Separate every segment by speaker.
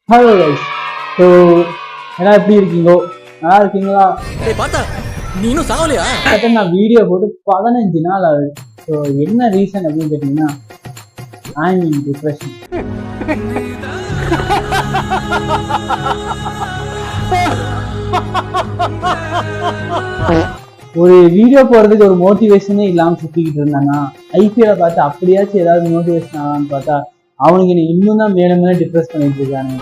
Speaker 1: Hello guys. So எல்லாம் எப்படி இருக்கீங்கோ? நல்லா இருக்கீங்களா?
Speaker 2: பார்த்தா நீனும் சாவலையா?
Speaker 1: நான் வீடியோ போட்டு 15 நாள் ஆகுது. ஸோ என்ன ரீசன் அப்படின்னு கேட்டீங்கன்னா, ஐ எம் இன் டிப்ரெஷன். ஒரு வீடியோ போடுறதுக்கு ஒரு மோட்டிவேஷனே இல்லாமல் சுற்றிக்கிட்டு இருந்தானா, ஐபிஎல்லை பார்த்து அப்படியாச்சும் ஏதாவது மோட்டிவேஷன் ஆகலான்னு பார்த்தா அவனுக்கு என்ன இன்னும் தான் மேலும் மேலே டிப்ரெஸ் பண்ணிட்டு இருக்கானு.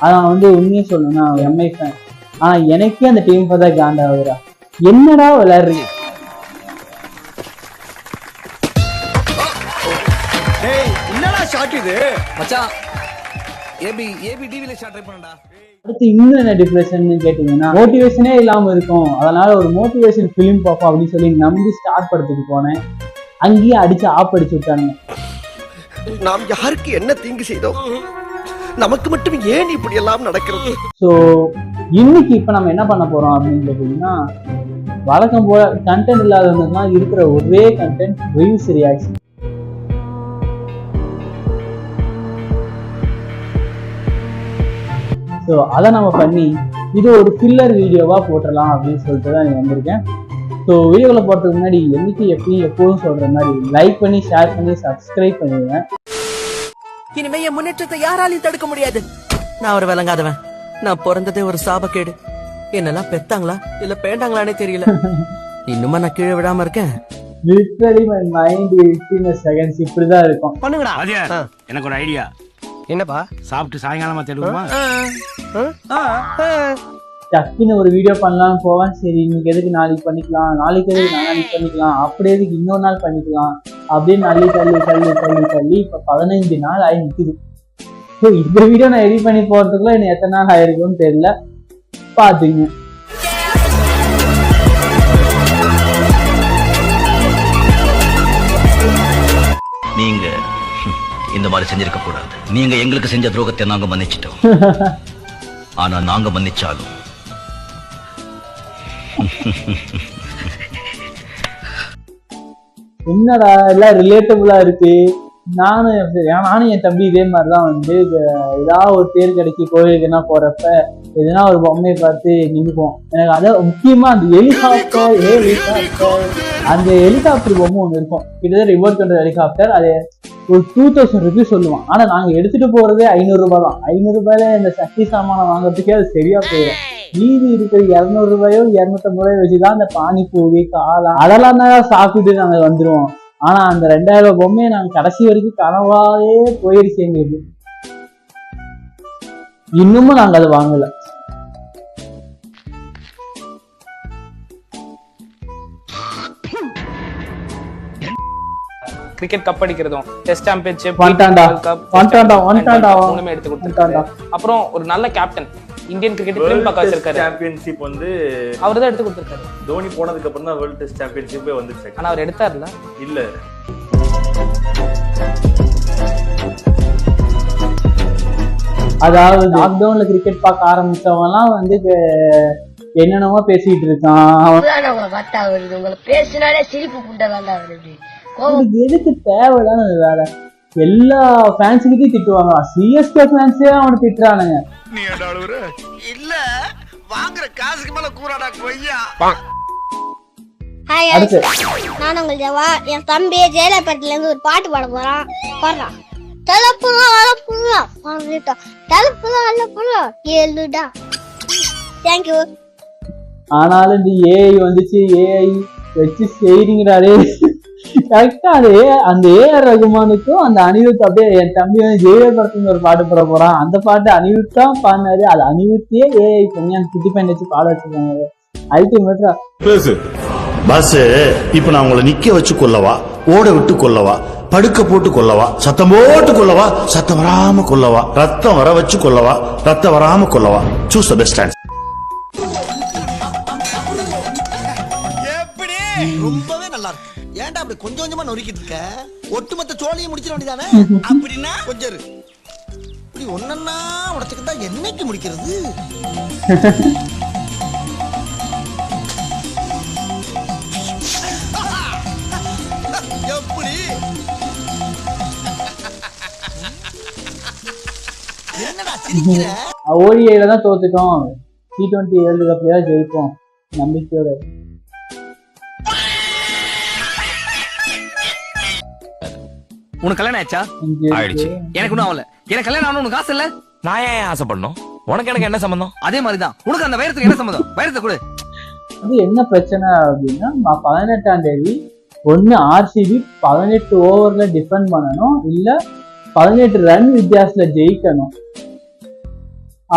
Speaker 1: அதான் உண்மையை சொல்லணும்னா எம்ஐ ஃபேன். ஆனா எனக்கே அந்த டீம் பார்த்தா காண்டா ஆகுறா. என்னடா விளையாடுறீங்க? அடுத்து இன்னும் என்ன டிப்ரெஷன் கேட்டீங்கன்னா, மோட்டிவேஷனே இல்லாம இருக்கும். அதனால ஒரு மோட்டிவேஷன் பிலிம் பார்ப்போம் அப்படின்னு சொல்லி நம்பி ஸ்டார்ட் படத்துக்கு போனேன். அங்கேயே அடிச்சு அடிச்சு விட்டானுங்க.
Speaker 3: நாம் யாருக்கு என்ன தீங்கு செய்தோம்? நமக்கு மட்டும் ஏன் இப்படி எல்லாம் நடக்கிறது?
Speaker 1: ஸோ இன்னைக்கு இப்ப நம்ம என்ன பண்ண போறோம் அப்படின்னு கேட்டீங்கன்னா, வழக்கம் போல கண்டென்ட் இல்லாதவங்க இருக்கிற ஒரே கண்டென்ட் ரிவ்யூஸ் ரியாக்ஷன். ஸோ அதை நம்ம பண்ணி இது ஒரு ஃபில்லர் வீடியோவா போட்டுடலாம் அப்படின்னு சொல்லிட்டு தான் வந்திருக்கேன். ஸோ வீடியோவில் போகிறதுக்கு முன்னாடி என்னைக்கு எப்போதும் சொல்ற மாதிரி லைக் பண்ணி ஷேர் பண்ணி சப்ஸ்கிரைப் பண்ணிடுங்க.
Speaker 2: இனிமே என் முன்னேற்றத்தை யாராலையும் தடுக்க முடியாது. நான் ஒரு விளங்காதவன். நான் பிறந்ததே ஒரு சாபக்கேடு. என்னெல்லாம் பெத்தாங்களா இல்ல பேண்டாங்களானே தெரியல. இன்னுமா நான் கீழே விடாம இருக்கேன்.
Speaker 1: Literally my mind in seconds இப்படிதான் இருக்கும்.
Speaker 4: பண்ணுங்கடா. எனக்கு ஒரு ஐடியா.
Speaker 3: என்னப்பா?
Speaker 4: சாப்பிட்டு சாயங்காலமா தேடுவோமா?
Speaker 1: டக்குன்னு ஒரு வீடியோ பண்ணலாம்னு போவேன். சரி இன்னைக்கு எதுக்கு நாளைக்கு பண்ணிக்கலாம், நாளைக்கு எதுக்கு நாளைக்கு பண்ணிக்கலாம், அப்படி எதுக்கு இன்னொரு நாள் பண்ணிக்கலாம் அப்படின்னு தள்ளி இப்போ 15 நாள் ஆகி நிற்குது. ஸோ இந்த வீடியோ நான் எடிட் பண்ணி போகிறதுக்குள்ள இன்னும் எத்தனை நாள் ஆயிருக்கும்னு தெரியல. பார்த்துங்க.
Speaker 5: நீங்க இந்த மாதிரி செஞ்சிருக்க கூடாது. நீங்க எங்களுக்கு செஞ்ச துரோகத்தை நாங்க மன்னிச்சிட்டோம். ஆனா நாங்க மன்னிச்சாலும்
Speaker 1: என்னடா எல்லாம் ரிலேட்டபிளா இருக்கு. நானும் என் தம்பி இதே மாதிரிதான் ஏதாவது ஒரு தேர் கடைக்கு கோயிலுக்குன்னா போறப்ப எதுனா ஒரு பொம்மையை பார்த்து நினைப்போம். எனக்கு அதை முக்கியமா அந்த ஹெலிகாப்டர் பொம்மை ஒண்ணு இருக்கும். கிட்டத்தட்ட ரிமோட் கண்ட்ரோல் ஹெலிகாப்டர். அது ஒரு 2000 ருபீஸ் சொல்லுவான். ஆனா நாங்க எடுத்துட்டு போறதே 500 ரூபாய் தான். 500 ரூபாயில இந்த சக்தி சாமானை வாங்குறதுக்கே அது சரியா போயிடும். மீதி இருக்கிற 200 ரூபாயோ 250 ரூபாயோ வச்சுதான் அந்த பானிபூரி காளான் அதெல்லாம் தான் சாப்பிட்டு நாங்க வந்துருவோம். ஆனா அந்த 2000 பொம்மையை நாங்க கடைசி வரைக்கும் கனவாவே போயிடுச்சு எங்களுக்கு. இன்னமும் நாங்க அதை வாங்கல.
Speaker 6: கிரிக்கெட் கப் அடிக்கிறதும் டெஸ்ட் சாம்பியன்ஷிப் எடுத்து கொடுத்துருக்காரு. அப்புறம் ஒரு நல்ல கேப்டன் இந்தியன் கிரிக்கெட் திரும்பி பார்க்க வச்சிருக்காரு.
Speaker 7: சாம்பியன்ஷிப்
Speaker 6: அவர் தான் எடுத்து கொடுத்துருக்காரு.
Speaker 7: தோனி போனதுக்கு அப்புறம் தான் வேர்ல்ட் டெஸ்ட் சாம்பியன்ஷிப்பே வந்துச்சு.
Speaker 6: ஆனா அவர் எடுத்தாருல
Speaker 7: இல்ல.
Speaker 1: அதாவது லாக்டவுன்ல கிரிக்கெட் பார்க்க ஆரம்பிச்சவங்க எல்லாம் என்னென்னமோ பேசிட்டு இருக்கான். எதுக்கு தேவைதான வேற? எல்லா ஃபேன்ஸுக்கிட்டையும் திட்டுவாங்க. சிஎஸ்கே ஃபேன்ஸே அவனை திட்டுறானுங்க.
Speaker 3: இல்ல வாங்குற காசுக்கு மேல கூறாடா கொய்யா.
Speaker 8: நான் உங்கள் ஜவா. என் தம்பி ஜெயலலிதா இருந்து ஒரு பாட்டு பாட போறான். பாடுறான். தேங்க்யூ.
Speaker 1: ஆனாலும் இந்த ஏஐ வந்துச்சு. ஏஐ வச்சு செய்றீங்கடாரே. கரெக்டா அந்த ஏஆர் ரகுமானுக்கும் அந்த அனிருத் அப்படியே என் தம்பி ஜெயலலிதா ஒரு பாட்டு போட போறான். அந்த பாட்டு அனிருத் தான் பாடினாரு. அது அனிருத்தியே ஏஐ பண்ணி அந்த குட்டி பையன் வச்சு பாட வச்சிருக்காங்க. அல்டிமேட்டா
Speaker 9: பஸ். இப்ப நான் உங்களை நிக்க வச்சு கொல்லவா, ஓட விட்டு கொல்லவா, படுக்க போட்டு கொல்லவா, சத்தம் போட்டு கொல்லவா, சத்தம் வராம கொல்லவா, ரத்தம் வர வச்சு கொல்லவா, ரத்தம் வராம கொல்லவா? Choose the best answer.
Speaker 3: எப்படி? ரொம்பவே நல்லா இருக்கு. ஏன்டா அப்படி கொஞ்சம் கொஞ்சமா நொறுக்கிட்டு இருக்க? ஒட்டுமொத்த சோழியை முடிச்சிட வேண்டியதானே? அப்படின்னா கொஞ்சம் இப்படி ஒன்னா உடச்சுக்கிட்டா என்னைக்கு முடிக்கிறது? எப்படி சிரிக்கிற
Speaker 1: ஓடிஐல தான் தோத்துட்டோம், T20 வேர்ல்டு கப்லயா ஜெயிப்போம் நம்பிக்கையோட.
Speaker 2: உனக்கு கல்யாணம் ஆச்சா?
Speaker 10: ஆயிடுச்சு.
Speaker 2: எனக்கு ஒன்றும் ஆகல. எனக்கு கல்யாணம் ஆகணும் உனக்கு ஆசை இல்ல?
Speaker 10: நான் ஏன் ஆசைப்படணும்? உனக்கு எனக்கு என்ன சம்பந்தம்?
Speaker 2: அதே மாதிரிதான் உனக்கு அந்த வைரத்துக்கு என்ன சம்பந்தம்? வைரத்தை கொடு.
Speaker 1: அது என்ன பிரச்சனை அப்படின்னா 18ஆம் தேதி ஒன்னு RCB 18 ஓவர்ல டிஃபெண்ட் பண்ணணும், இல்ல 18 ரன் வித்தியாசத்துல ஜெயிக்கணும்.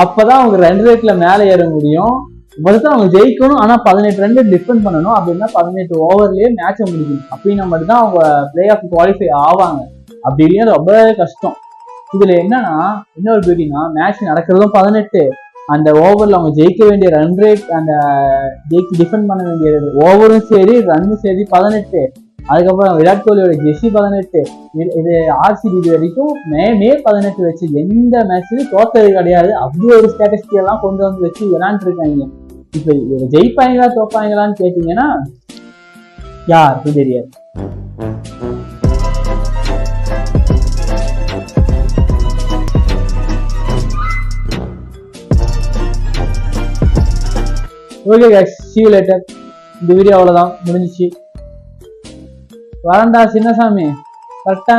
Speaker 1: அப்பதான் அவங்க ரன் ரேட்ல மேல ஏற முடியும். முதல்ல அவங்க ஜெயிக்கணும், ஆனா 18 ரன் டிஃபெண்ட் பண்ணணும். அப்படின்னா 18 ஓவர்லயே மேட்ச முடிக்கணும். அப்படின்னா மட்டும்தான் அவங்க பிளே ஆஃப் குவாலிஃபை ஆவாங்க. அப்படி இல்லையா ரொம்ப கஷ்டம். இதுல என்னன்னா இன்னொரு பியூட்டினா, மேட்ச் நடக்கிறதும் 18, அந்த ஓவர்ல அவங்க ஜெயிக்க வேண்டிய ரன் ரேட், அந்த டிஃபெண்ட் பண்ண வேண்டிய ஓவரும் சரி ரன்னும் சரி 18. அதுக்கப்புறம் விராட் கோலியோட ஜெர்சி 18. இது RCB வரைக்கும் மே 18 வச்சு எந்த மேட்ச்லயும் தோத்தது கிடையாது. அப்படி ஒரு ஸ்டாட்டிஸ்டிக் எல்லாம் கொண்டு வந்து வச்சு விளையாண்டு இருக்காங்க. இப்ப இவங்க ஜெயிப்பாங்களா தோப்பாங்களான்னு கேட்டீங்கன்னா யாருக்கும் தெரியாது. Okay guys, see you later. இந்த வீடியோ அவ்வளவுதான், முடிஞ்சிச்சு. வரண்டா சின்னசாமி, கரெக்டா?